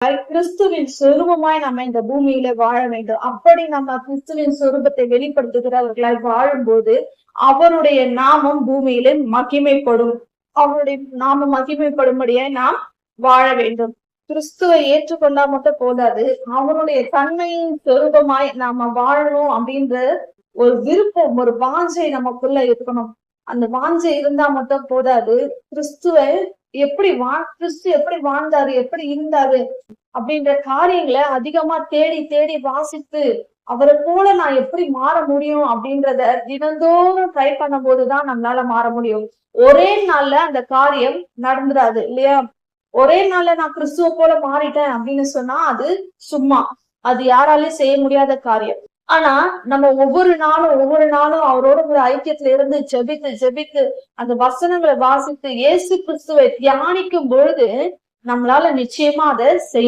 கிறிஸ்துவின் சொரூபமாய் நம்ம இந்த பூமியில வாழ வேண்டும். அப்படி நம்ம கிறிஸ்துவின் சொரூபத்தை வெளிப்படுத்துகிறவர்களாய் வாழும்போது அவருடைய நாமம் பூமியிலே மகிமைப்படும். அவருடைய நாமம் மகிமைப்படும்படியாய் நாம் வாழ வேண்டும். கிறிஸ்துவை ஏற்றுக்கொண்டா மட்டும் போதாது, அவருடைய தன்மையின் சொரூபமாய் நாம வாழணும் அப்படின்ற ஒரு விருப்பம், ஒரு வாஞ்சை நமக்குள்ள இருக்கணும். அந்த வாஞ்சை இருந்தா மட்டும் போதாது, கிறிஸ்துவை கிறிஸ்து எப்படி வாழ்ந்தாரு, எப்படி இருந்தாரு அப்படின்ற காரியங்களை அதிகமா தேடி தேடி வாசித்து அவரை போல நான் எப்படி மாற முடியும் அப்படின்றத தினந்தோறும் ட்ரை பண்ணும் போதுதான் நம்மளால மாற முடியும். ஒரே நாள்ல அந்த காரியம் நடந்துடாது இல்லையா? ஒரே நாள்ல நான் கிறிஸ்துவ போல மாறிட்டேன் அப்படின்னு சொன்னா அது சும்மா, அது யாராலையும் செய்ய முடியாத காரியம். ஆனா நம்ம ஒவ்வொரு நாளும் அவரோட ஒரு ஐக்கியத்துல இருந்து ஜெபித்து அந்த வசனங்களை வாசித்து இயேசு கிறிஸ்துவை தியானிக்கும் பொழுது நம்மளால நிச்சயமா அதை செய்ய